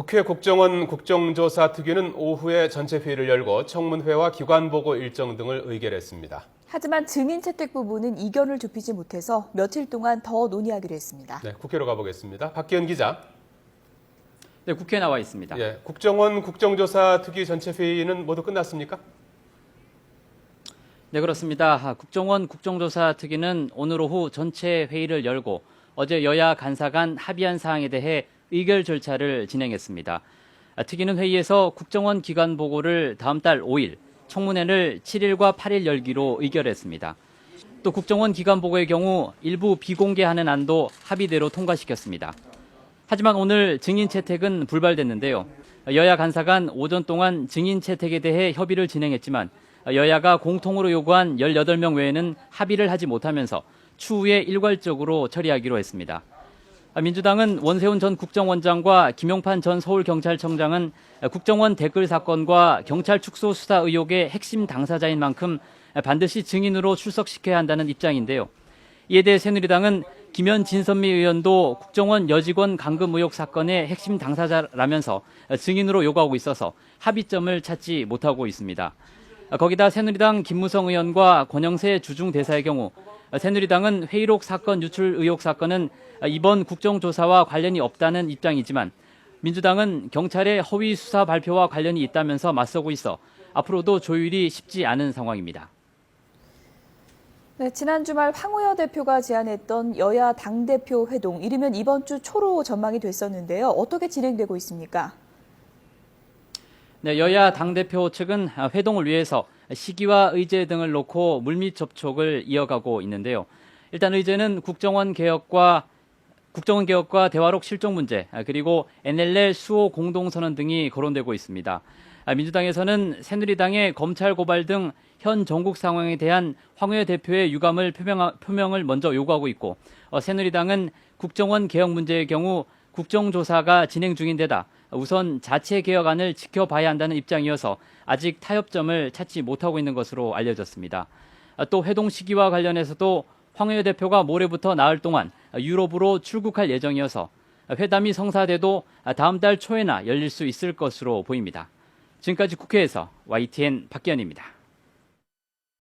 국회 국정원 국정조사 특위는 오후에 전체 회의를 열고 청문회와 기관보고 일정 등을 의결했습니다. 하지만 증인 채택 부분은 이견을 좁히지 못해서 며칠 동안 더 논의하기로 했습니다. 네, 국회로 가보겠습니다. 박기현 기자. 네, 국회에 나와 있습니다. 국정원 국정조사 특위 전체 회의는 모두 끝났습니까? 네, 그렇습니다. 국정원 국정조사 특위는 오늘 오후 전체 회의를 열고 어제 여야 간사 간 합의한 사항에 대해 의결 절차를 진행했습니다. 특위는 회의에서 국정원 기관 보고를 다음 달 5일, 청문회를 7일과 8일 열기로 의결했습니다. 또 국정원 기관 보고의 경우 일부 비공개하는 안도 합의대로 통과시켰습니다. 하지만 오늘 증인 채택은 불발됐는데요. 여야 간사 간 오전 동안 증인 채택에 대해 협의를 진행했지만 여야가 공통으로 요구한 18명 외에는 합의를 하지 못하면서 추후에 일괄적으로 처리하기로 했습니다. 민주당은 원세훈 전 국정원장과 김용판 전 서울경찰청장은 국정원 댓글 사건과 경찰 축소 수사 의혹의 핵심 당사자인 만큼 반드시 증인으로 출석시켜야 한다는 입장인데요. 이에 대해 새누리당은 김현 진선미 의원도 국정원 여직원 감금 의혹 사건의 핵심 당사자라면서 증인으로 요구하고 있어서 합의점을 찾지 못하고 있습니다. 거기다 새누리당 김무성 의원과 권영세 주중 대사의 경우 새누리당은 회의록 사건 유출 의혹 사건은 이번 국정조사와 관련이 없다는 입장이지만 민주당은 경찰의 허위 수사 발표와 관련이 있다면서 맞서고 있어 앞으로도 조율이 쉽지 않은 상황입니다. 네, 지난 주말 황우여 대표가 제안했던 여야 당대표 회동, 이르면 이번 주 초로 전망이 됐었는데요. 어떻게 진행되고 있습니까? 네, 여야 당대표 측은 회동을 위해서 시기와 의제 등을 놓고 물밑 접촉을 이어가고 있는데요. 일단 의제는 국정원 개혁과 대화록 실종 문제, 그리고 NLL 수호 공동선언 등이 거론되고 있습니다. 민주당에서는 새누리당의 검찰 고발 등 현 전국 상황에 대한 황우여 대표의 유감을 표명을 먼저 요구하고 있고, 새누리당은 국정원 개혁 문제의 경우 국정조사가 진행 중인 데다 우선 자체 개혁안을 지켜봐야 한다는 입장이어서 아직 타협점을 찾지 못하고 있는 것으로 알려졌습니다. 또 회동 시기와 관련해서도 황우여 대표가 모레부터 나흘 동안 유럽으로 출국할 예정이어서 회담이 성사돼도 다음 달 초에나 열릴 수 있을 것으로 보입니다. 지금까지 국회에서 YTN 박기현입니다.